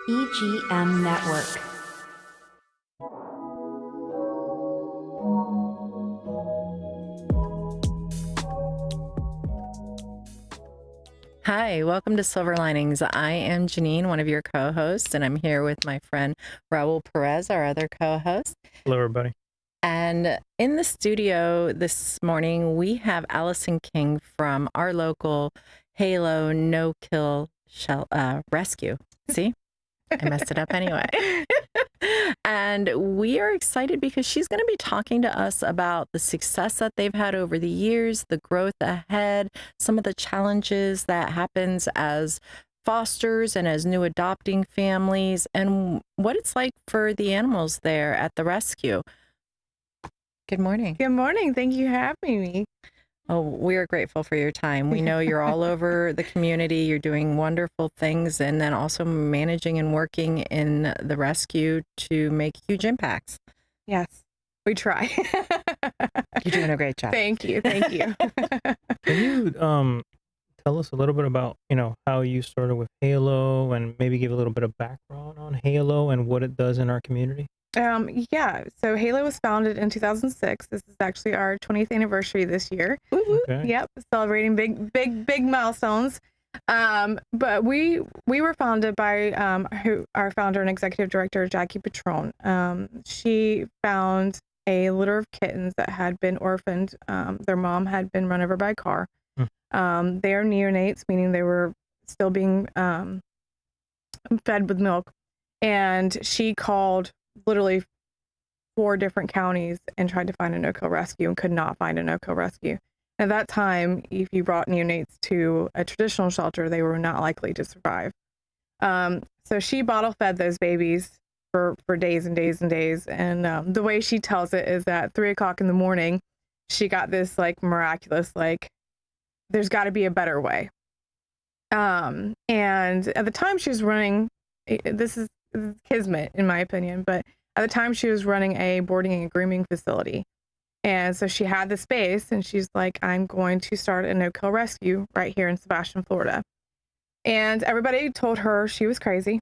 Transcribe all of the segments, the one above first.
EGM Network. Hi, welcome to Silver Linings. I am Janine, one of your co-hosts, and I'm here with my friend Raul Perez, our other co-host. Hello, everybody. And in the studio this morning, we have Allyson King from our local Halo No-Kill Rescue. See? I messed it up anyway. And we are excited because she's going to be talking to us about the success that they've had over the years, the growth ahead, some of the challenges that happens as fosters and as new adopting families, and what it's like for the animals there at the rescue. Good morning. Good morning. Thank you for having me. Oh, we are grateful for your time. We know you're all over the community. You're doing wonderful things, and then also managing and working in the rescue to make huge impacts. Yes, we try. You're doing a great job. Thank you. Thank you. Can you tell us a little bit about, how you started with Halo, and maybe give a little bit of background on Halo and what it does in our community? Yeah, so Halo was founded in 2006. This is actually our 20th anniversary this year. Okay. Yep, celebrating big milestones. But we were founded by our founder and executive director, Jackie Patron. She found a litter of kittens that had been orphaned. Their mom had been run over by a car. They are neonates, meaning they were still being fed with milk. And she called literally 4 different counties and tried to find a no-kill rescue and could not find a no-kill rescue. At that time, if you brought neonates to a traditional shelter, they were not likely to survive. So she bottle fed those babies for days and days and days. And the way she tells it is that 3 o'clock in the morning, she got this miraculous, there's got to be a better way. And at the time she was running, this is kismet in my opinion, but at the time she was running a boarding and grooming facility. And so she had the space and she's like, I'm going to start a no-kill rescue right here in Sebastian, Florida. And everybody told her she was crazy.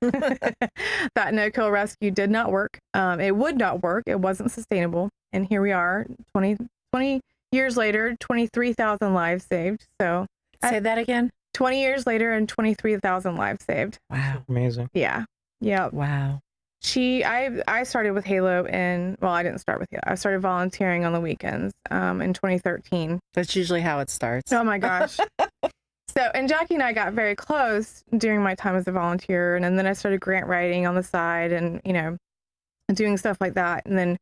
That no-kill rescue did not work. It would not work. It wasn't sustainable. And here we are 20 years later, 23,000 lives saved. So say that again. 20 years later and 23,000 lives saved. Wow. Amazing. Yeah. Yeah. Wow. I started with Halo I didn't start with Halo. I started volunteering on the weekends in 2013. That's usually how it starts. Oh my gosh. And Jackie and I got very close during my time as a volunteer. And then I started grant writing on the side and, doing stuff like that. And then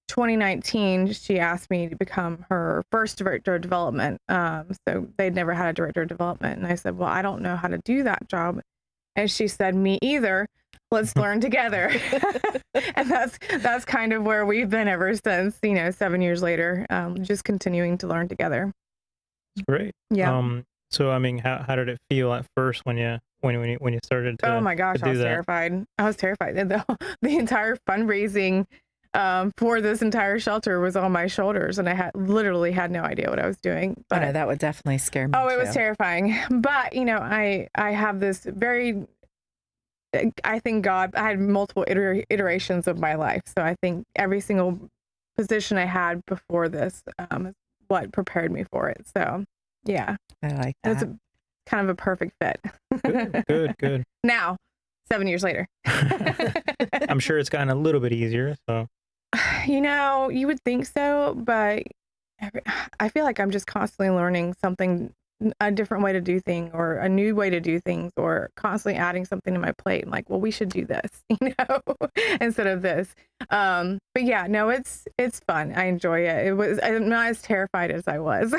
2019, she asked me to become her first director of development. So they'd never had a director of development. And I said, well, I don't know how to do that job. And she said, me either. Let's learn together. And that's kind of where we've been ever since, 7 years later, just continuing to learn together. It's great. Yeah. So, how did it feel at first when you started to Oh my gosh, I was terrified. I was terrified. The entire fundraising for this entire shelter was on my shoulders, and I literally had no idea what I was doing. But no, that would definitely scare me. Oh, it was terrifying. But I have this very, I think God, I had multiple iterations of my life. So I think every single position I had before this is what prepared me for it. So yeah, I like that. It's kind of a perfect fit. Good. Now, 7 years later. I'm sure it's gotten a little bit easier. So. You would think so, but I feel like I'm just constantly learning something, a different way to do things or a new way to do things, or constantly adding something to my plate. I'm like, well, we should do this, instead of this. But yeah, no, it's fun. I enjoy it. I'm not as terrified as I was.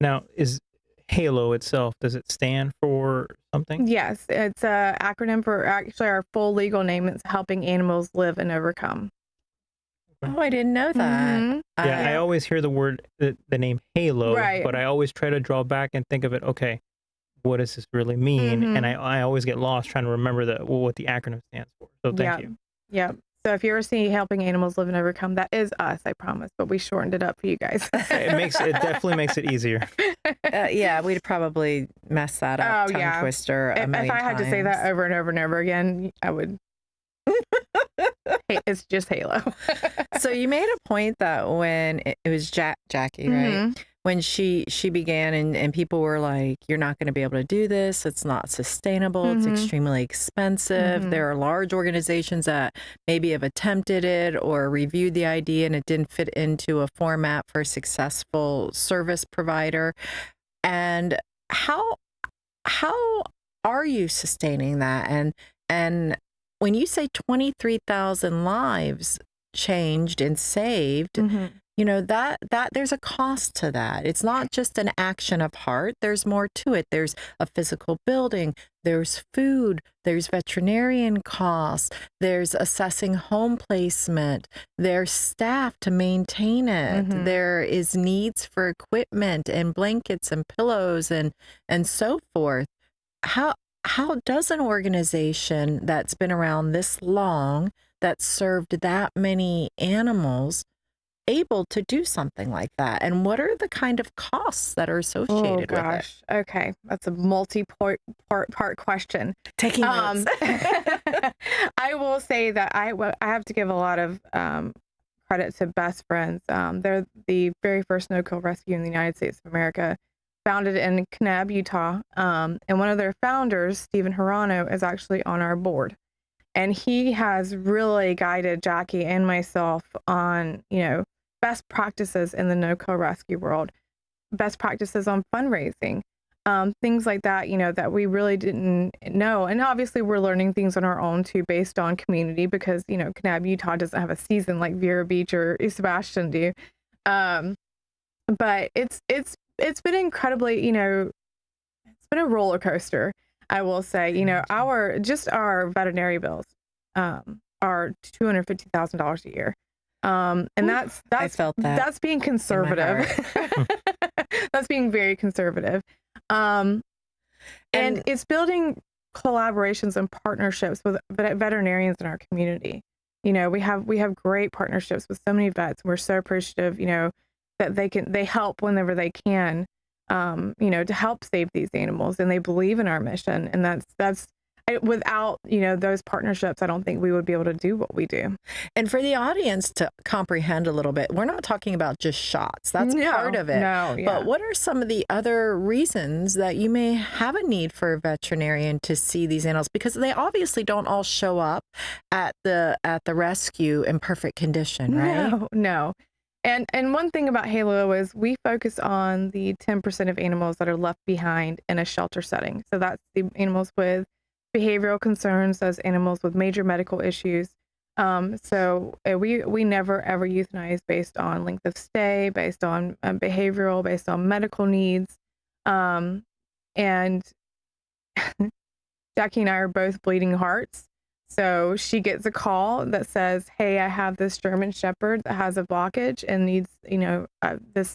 Now, is Halo itself, does it stand for something? Yes, it's an acronym for actually our full legal name. It's Helping Animals Live and Overcome. Oh, I didn't know that. Mm-hmm. Yeah, I always hear the name Halo, right, but I always try to draw back and think of it, okay, what does this really mean? And I always get lost trying to remember what the acronym stands for. So thank you. Yeah. So if you ever see Helping Animals Live and Overcome, that is us, I promise. But we shortened it up for you guys. It definitely makes it easier. Yeah, we'd probably mess that up, tongue twister. If I had to say that over and over and over again, I would. It's just Halo. So you made a point that when it was Jackie, right? When she began and people were like, you're not going to be able to do this. It's not sustainable. It's extremely expensive. There are large organizations that maybe have attempted it or reviewed the idea and it didn't fit into a format for a successful service provider. And how are you sustaining that? And when you say 23,000 lives changed and saved, you know, that there's a cost to that. It's not just an action of heart. There's more to it. There's a physical building, there's food, there's veterinarian costs, there's assessing home placement, there's staff to maintain it. There is needs for equipment and blankets and pillows and so forth. How does an organization that's been around this long, that served that many animals, able to do something like that? And what are the kind of costs that are associated with it? Okay, that's a multi-part question. Taking notes. I will say that I have to give a lot of credit to Best Friends. They're the very first no-kill rescue in the United States of America, founded in Kanab, Utah. And one of their founders, Stephen Hirano, is actually on our board. And he has really guided Jackie and myself on, you know, best practices in the no-kill rescue world, best practices on fundraising, things like that, you know, that we really didn't know. And obviously we're learning things on our own too, based on community, because, you know, Kanab, Utah doesn't have a season like Vero Beach or East Sebastian do. But it's been incredibly, you know, it's been a roller coaster, I will say. You know, our veterinary bills are $250,000 a year. And that's I felt that's being conservative. That's being very conservative. And it's building collaborations and partnerships with veterinarians in our community. You know, we have great partnerships with so many vets. We're so appreciative, you know, that they help whenever they can, you know, to help save these animals, and they believe in our mission. And that's without, you know, those partnerships, I don't think we would be able to do what we do. And for the audience to comprehend a little bit, we're not talking about just shots. That's part of it. No, yeah. But what are some of the other reasons that you may have a need for a veterinarian to see these animals? Because they obviously don't all show up at the rescue in perfect condition, right? No. And one thing about Halo is we focus on the 10% of animals that are left behind in a shelter setting. So that's the animals with behavioral concerns, those animals with major medical issues. So we never ever euthanize based on length of stay, based on behavioral, based on medical needs. And Jackie and I are both bleeding hearts. So she gets a call that says, hey, I have this German Shepherd that has a blockage and needs, you know, this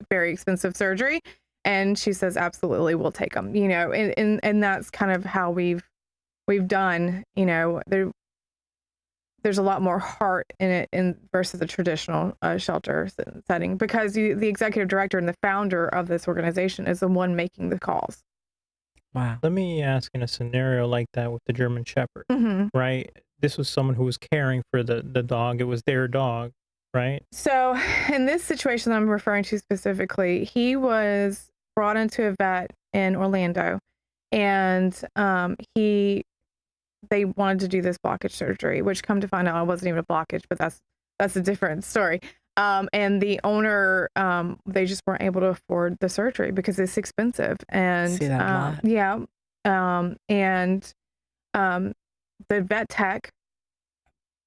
very expensive surgery. And she says, absolutely, we'll take them, you know, and that's kind of how we've done, you know, there's a lot more heart in it versus a traditional shelter setting, because the executive director and the founder of this organization is the one making the calls. Wow. Let me ask, in a scenario like that with the German Shepherd, right? This was someone who was caring for the dog. It was their dog, right? So in this situation that I'm referring to specifically, he was brought into a vet in Orlando, and they wanted to do this blockage surgery, which, come to find out, it wasn't even a blockage, but that's a different story. And the owner, they just weren't able to afford the surgery because it's expensive. And See that a lot. yeah, and the vet tech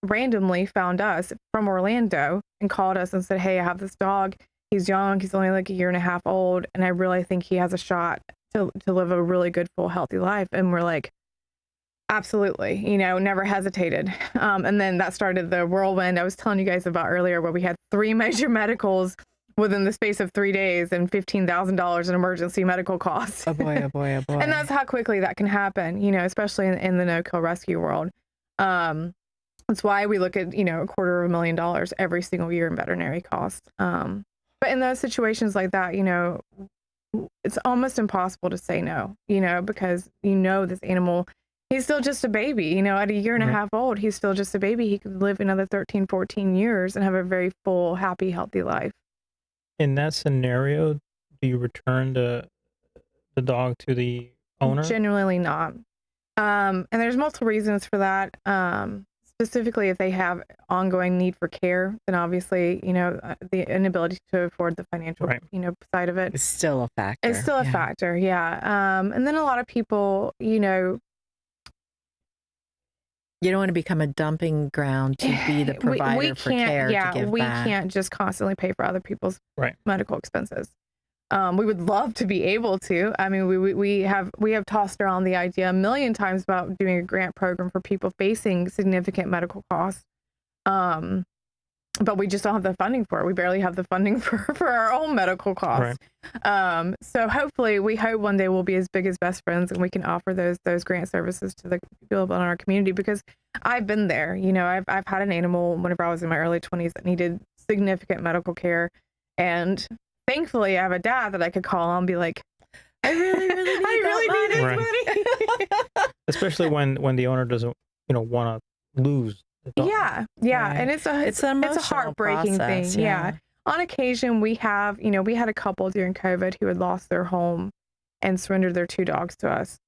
randomly found us from Orlando and called us and said, hey, I have this dog. He's young. He's only like 1.5 years old, and I really think he has a shot to live a really good, full, healthy life. And we're like, absolutely, you know, never hesitated. And then that started the whirlwind I was telling you guys about earlier, where we had 3 major medicals within the space of 3 days and $15,000 in emergency medical costs. Oh boy, oh boy, oh boy. And that's how quickly that can happen, you know, especially in the no-kill rescue world. That's why we look at, $250,000 every single year in veterinary costs. But in those situations like that, it's almost impossible to say no, because this animal, he's still just a baby, at a year and a half old, he's still just a baby. He could live another 13, 14 years and have a very full, happy, healthy life. In that scenario, do you return the dog to the owner? Generally not. And there's multiple reasons for that. Specifically, if they have ongoing need for care, then obviously, the inability to afford the financial, side of it. It's still a factor. It's still a factor, yeah. And then a lot of people, you don't want to become a dumping ground to be the provider for care to give back. We can't just constantly pay for other people's medical expenses. We would love to be able to. I mean, we have tossed around the idea a million times about doing a grant program for people facing significant medical costs. But we just don't have the funding for it. We barely have the funding for our own medical costs. Right. So hopefully, we hope one day we'll be as big as Best Friends and we can offer those grant services to the people in our community, because I've been there. I've had an animal whenever I was in my early 20s that needed significant medical care, and thankfully, I have a dad that I could call on and be like, I really need this money. Especially when the owner doesn't, want to lose the dog. Yeah. Right. And it's a heartbreaking process, thing. Yeah. On occasion, we had a couple during COVID who had lost their home and surrendered their 2 dogs to us.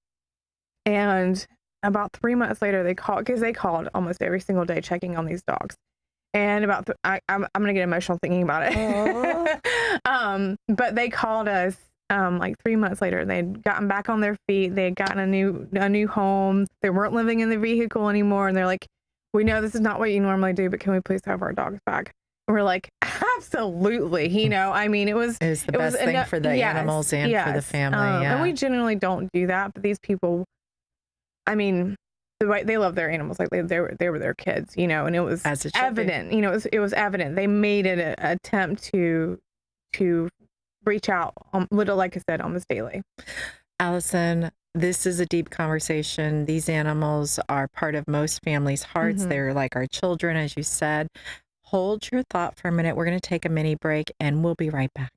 And about 3 months later, they called almost every single day checking on these dogs. And I'm gonna get emotional thinking about it. But they called us like 3 months later. They'd gotten back on their feet. They had gotten a new home. They weren't living in the vehicle anymore. And they're like, "We know this is not what you normally do, but can we please have our dogs back?" And we're like, "Absolutely." I mean, it was the best thing for the animals and for the family. And we generally don't do that, but these people, I mean, they love their animals like they were their kids, and it was evident. It was evident. They made an attempt to reach out, like I said, almost daily. Allyson, this is a deep conversation. These animals are part of most families' hearts. Mm-hmm. They're like our children, as you said. Hold your thought for a minute. We're going to take a mini break, and we'll be right back.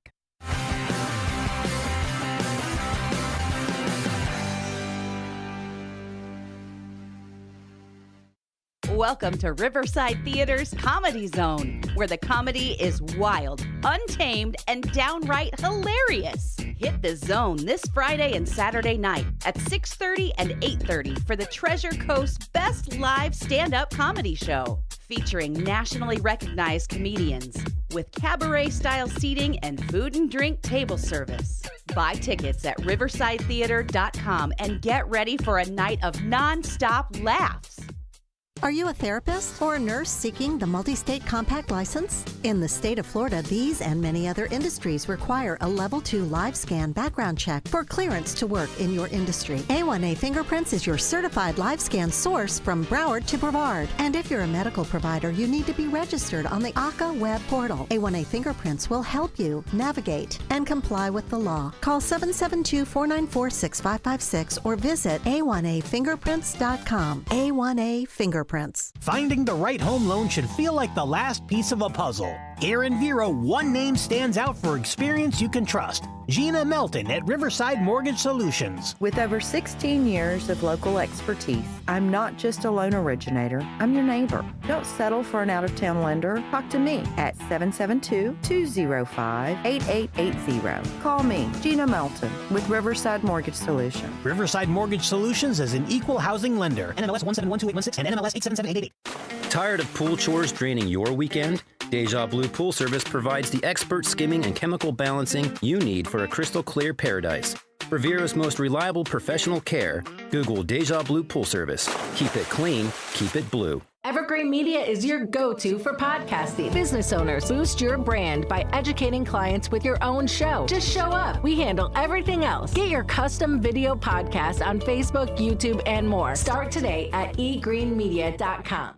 Welcome to Riverside Theater's Comedy Zone, where the comedy is wild, untamed, and downright hilarious. Hit the zone this Friday and Saturday night at 6:30 and 8:30 for the Treasure Coast's best live stand-up comedy show, featuring nationally recognized comedians with cabaret-style seating and food and drink table service. Buy tickets at riversidetheater.com and get ready for a night of non-stop laughs. Are you a therapist or a nurse seeking the multi-state compact license? In the state of Florida, these and many other industries require a Level 2 live scan background check for clearance to work in your industry. A1A Fingerprints is your certified live scan source from Broward to Brevard. And if you're a medical provider, you need to be registered on the ACA web portal. A1A Fingerprints will help you navigate and comply with the law. Call 772-494-6556 or visit a1afingerprints.com. A1A Fingerprints. Finding the right home loan should feel like the last piece of a puzzle. Here in Vero, one name stands out for experience you can trust. Gina Melton at Riverside Mortgage Solutions. With over 16 years of local expertise, I'm not just a loan originator, I'm your neighbor. Don't settle for an out-of-town lender. Talk to me at 772-205-8880. Call me, Gina Melton, with Riverside Mortgage Solutions. Riverside Mortgage Solutions is an equal housing lender. NMLS 1712816 and NMLS 877888. Tired of pool chores draining your weekend? Deja Blue Pool Service provides the expert skimming and chemical balancing you need for a crystal clear paradise. For Vero's most reliable professional care, Google Deja Blue Pool Service. Keep it clean, keep it blue. Evergreen Media is your go-to for podcasting. Business owners, boost your brand by educating clients with your own show. Just show up. We handle everything else. Get your custom video podcast on Facebook, YouTube, and more. Start today at egreenmedia.com.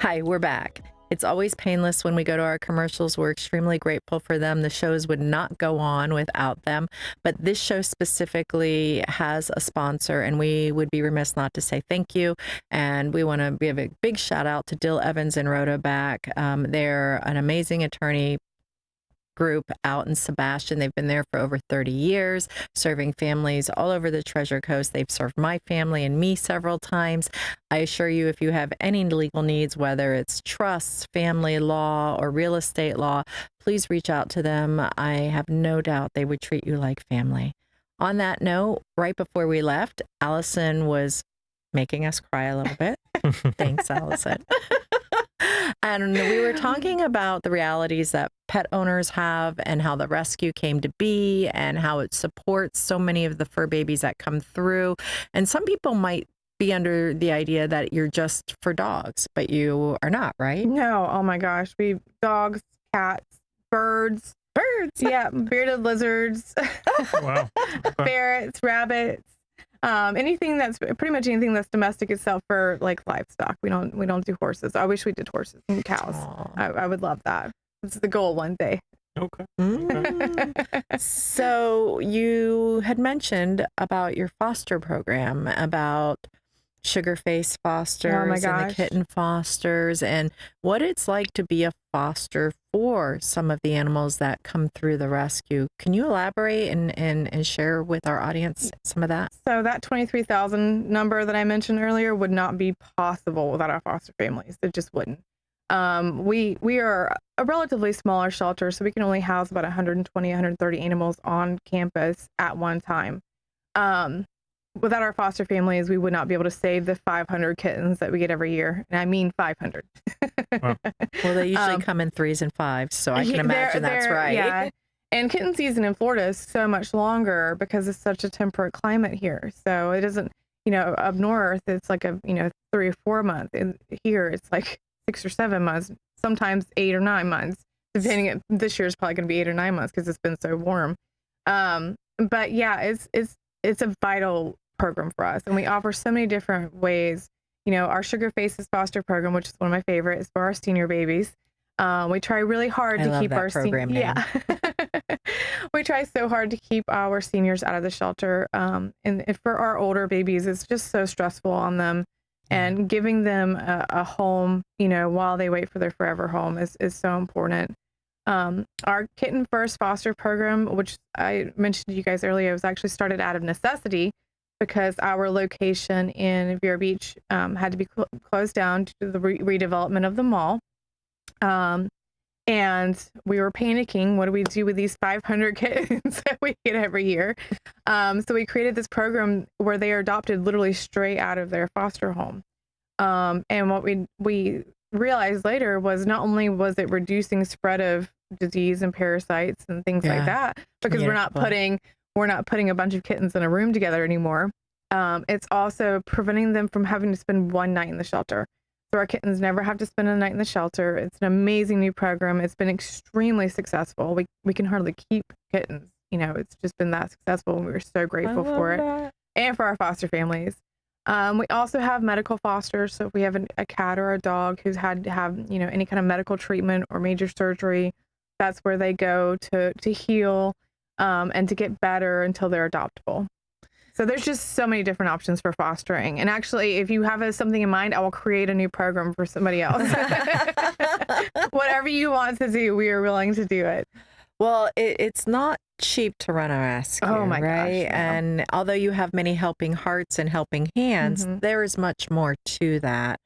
Hi, we're back. It's always painless when we go to our commercials. We're extremely grateful for them. The shows would not go on without them. But this show specifically has a sponsor, and we would be remiss not to say thank you. And we want to give a big shout out to Dill Evans and Rhoda Back. They're an amazing attorney group out in Sebastian. They've been there for over 30 years, serving families all over the Treasure Coast. They've served my family and me several times. I assure you, if you have any legal needs, whether it's trusts, family law, or real estate law, please reach out to them. I have no doubt they would treat you like family. On that note, right before we left, Allyson was making us cry a little bit. Thanks, Allyson. And we were talking about the realities that pet owners have and how the rescue came to be and how it supports so many of the fur babies that come through. And some people might be under the idea that you're just for dogs, but you are not, right? No. Oh my gosh. We dogs, cats, birds. Yeah. Bearded lizards. Wow. Ferrets, rabbits. Anything that's pretty much anything that's domestic itself for like livestock. We don't do horses. I wish we did horses and cows. I would love that. It's the goal one day. Okay. So you had mentioned about your foster program, about sugar face fosters and the kitten fosters, and what it's like to be a foster for some of the animals that come through the rescue. Can you elaborate and share with our audience some of that? So that 23,000 number that I mentioned earlier would not be possible without our foster families. It just wouldn't. We are a relatively smaller shelter, so we can only house about 120, 130 animals on campus at one time. Without our foster families, we would not be able to save the 500 kittens that we get every year. And I mean 500. Wow. Well, they usually come in 3s and 5s, so I can imagine that's right. Yeah. And kitten season in Florida is so much longer because it's such a temperate climate here. So it isn't, up north, it's like 3 or 4 months. And here it's like 6 or 7 months, sometimes 8 or 9 months, depending. This year is probably going to be 8 or 9 months because it's been so warm. But yeah, it's a vital program for us, and we offer so many different ways. Our Sugar Faces foster program, which is one of my favorite, is for our senior babies. We try really hard to keep our program name. Yeah. We try so hard to keep our seniors out of the shelter. And for our older babies, it's just so stressful on them, and giving them a home, while they wait for their forever home is so important. Our Kitten First foster program, which I mentioned to you guys earlier, was actually started out of necessity because our location in Vero Beach had to be closed down due to the redevelopment of the mall. And we were panicking. What do we do with these 500 kittens that we get every year? So we created this program where they are adopted literally straight out of their foster home. And what we realized later was not only was it reducing spread of disease and parasites and things like that, because we're not putting a bunch of kittens in a room together anymore. It's also preventing them from having to spend one night in the shelter. So our kittens never have to spend a night in the shelter. It's an amazing new program. It's been extremely successful. We can hardly keep kittens. It's just been that successful, and we were so grateful for it. And for our foster families. We also have medical fosters. So if we have a cat or a dog who's had to have, any kind of medical treatment or major surgery, that's where they go to heal and to get better until they're adoptable. So there's just so many different options for fostering. And actually, if you have something in mind, I will create a new program for somebody else. Whatever you want to do, we are willing to do it. Well, it's not cheap to run a rescue, right? Gosh, no. And although you have many helping hearts and helping hands, there is much more to that.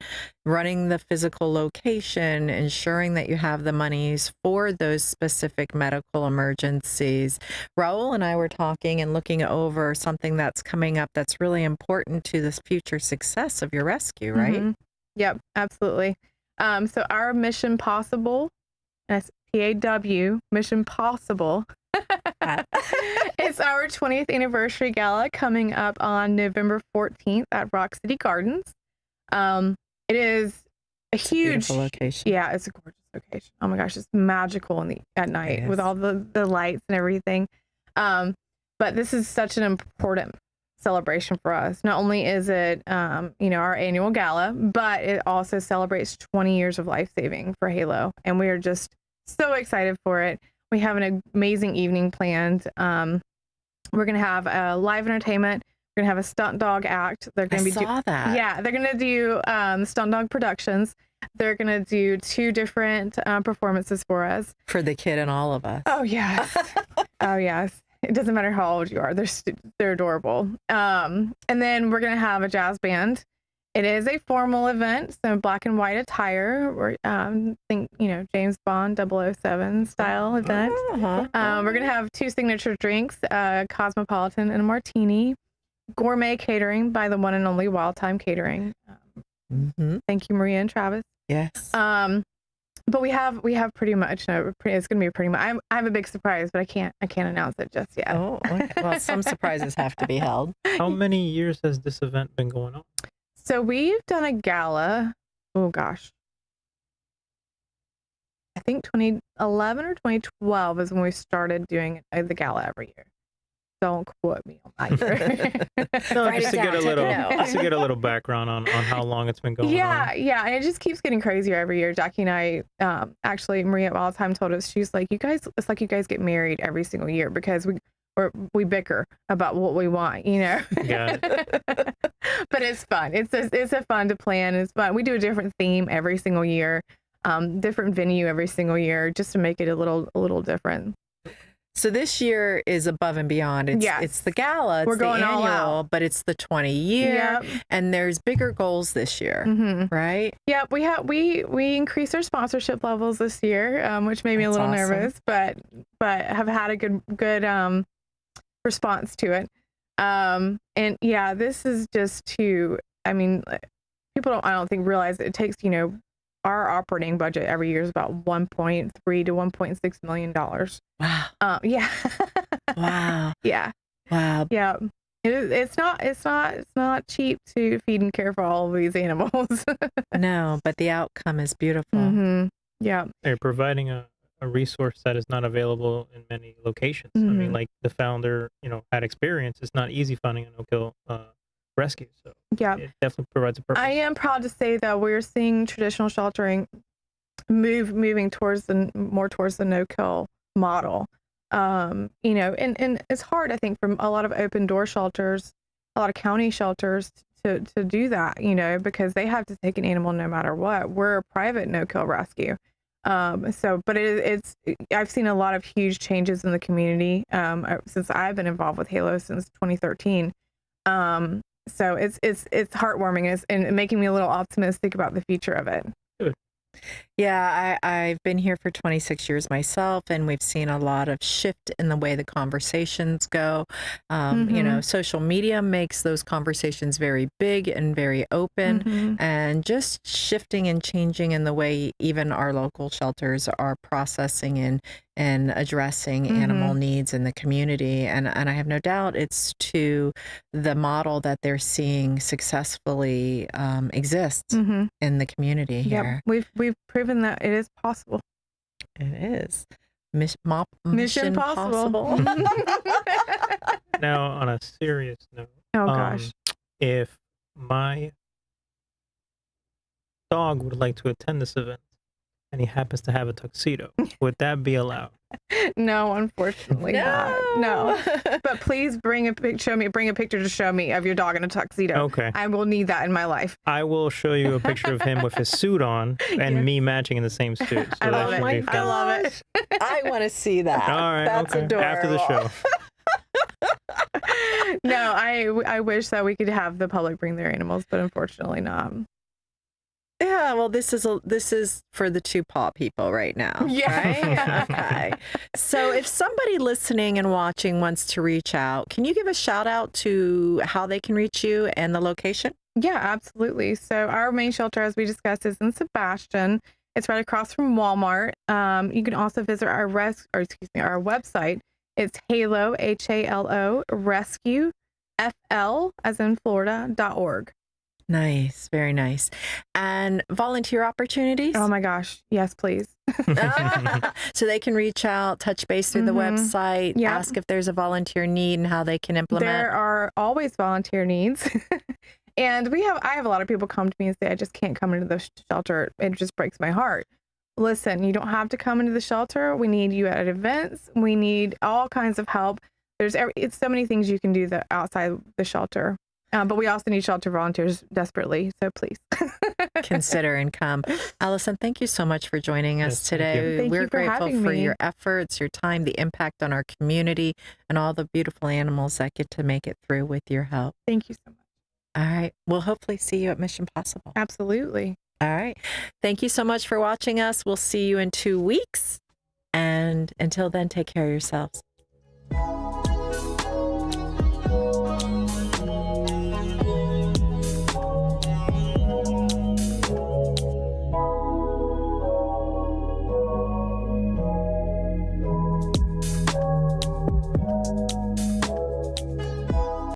Running the physical location, ensuring that you have the monies for those specific medical emergencies. Raul and I were talking and looking over something that's coming up that's really important to this future success of your rescue, right? Yep, absolutely. So our Mission Pawsible, SPAW, Mission Pawsible. It's our 20th anniversary gala coming up on November 14th at Rock City Gardens. It is a huge location. Yeah, it's a gorgeous location. Oh my gosh, it's magical at night with all the lights and everything. But this is such an important celebration for us. Not only is it, our annual gala, but it also celebrates 20 years of life saving for Halo. And we are just so excited for it. We have an amazing evening planned. We're going to have a live entertainment. We're going to have a stunt dog act. They're going to be saw that. Yeah, they're going to do Stunt Dog Productions. They're going to do 2 different performances for us. For the kid and all of us. Oh, yes. Oh, yes. It doesn't matter how old you are. They're adorable. And then we're going to have a jazz band. It is a formal event, so black and white attire. We're, think, James Bond 007 style event. We're going to have 2 signature drinks, a Cosmopolitan and a martini. Gourmet catering by the one and only Wild Time Catering. Thank you, Maria and Travis. Yes. But we have pretty much. It's going to be pretty much. I have a big surprise, but I can't announce it just yet. Oh, okay. Well, some surprises have to be held. How many years has this event been going on? So we've done a gala. Oh gosh, I think 2011 or 2012 is when we started doing the gala every year. Don't quote me on that year. No, just to get a little background on how long it's been going on. Yeah, and it just keeps getting crazier every year. Jackie and I, actually, Maria all the time told us, she's like, it's like you guys get married every single year because we bicker about what we want, Yeah. But it's fun. It's a fun to plan. It's fun. We do a different theme every single year, different venue every single year, just to make it a little different. So this year is above and beyond. It's the gala, it's We're going the all annual, out. but it's the 20 year, and there's bigger goals this year, right? Yeah, we increased our sponsorship levels this year, which made me a little nervous, but have had a good response to it. And yeah, this is just people I don't think realize it takes, our operating budget every year is about $1.3 to $1.6 million. Wow. Yeah. Wow. Yeah. Wow. Yeah. It's not cheap to feed and care for all of these animals. No, but the outcome is beautiful. Yeah. They're providing a resource that is not available in many locations. I mean, like the founder, had experience. It's not easy finding a no-kill rescue. So yeah, it definitely provides a purpose. I am proud to say that we're seeing traditional sheltering moving more towards the no-kill model. And it's hard, I think, for a lot of open door shelters, a lot of county shelters to do that, because they have to take an animal no matter what. We're a private no-kill rescue. But it's I've seen a lot of huge changes in the community since I've been involved with Halo since 2013. So it's heartwarming and making me a little optimistic about the future of it. Good. Yeah, I've been here for 26 years myself, and we've seen a lot of shift in the way the conversations go. Social media makes those conversations very big and very open, and just shifting and changing in the way even our local shelters are processing and addressing animal needs in the community. And I have no doubt it's to the model that they're seeing successfully exists in the community here. Yep. We've proven that it is possible. It is. Mission Pawsible. Now, on a serious note, oh gosh, if my dog would like to attend this event and he happens to have a tuxedo, would that be allowed? No, unfortunately not. No, but please bring a picture to show me of your dog in a tuxedo. Okay, I will need that in my life. I will show you a picture of him with his suit on and me matching in the same suit. So I love it. I love it. I want to see that. All right, that's okay. adorable. After the show. No, I wish that we could have the public bring their animals, but unfortunately not. Yeah, well, this is for the 2 paw people right now. Yeah. Right? Okay. So if somebody listening and watching wants to reach out, can you give a shout out to how they can reach you and the location? Yeah, absolutely. So our main shelter, as we discussed, is in Sebastian. It's right across from Walmart. You can also visit our website. It's Halo, HALO, rescue, FL, as in Florida.org. Nice. Very nice. And volunteer opportunities? Oh my gosh. Yes, please. So they can reach out, touch base through the website, Yep. ask if there's a volunteer need and how they can implement. There are always volunteer needs. And I have a lot of people come to me and say, I just can't come into the shelter. It just breaks my heart. Listen, you don't have to come into the shelter. We need you at events. We need all kinds of help. It's so many things you can do outside the shelter. But we also need shelter volunteers desperately. So please consider and come. Allyson, thank you so much for joining us today. Thank We're you for grateful having for me. your efforts, your time, the impact on our community, and all the beautiful animals that get to make it through with your help. Thank you so much. All right. We'll hopefully see you at Mission Pawsible. Absolutely. All right. Thank you so much for watching us. We'll see you in 2 weeks. And until then, take care of yourselves.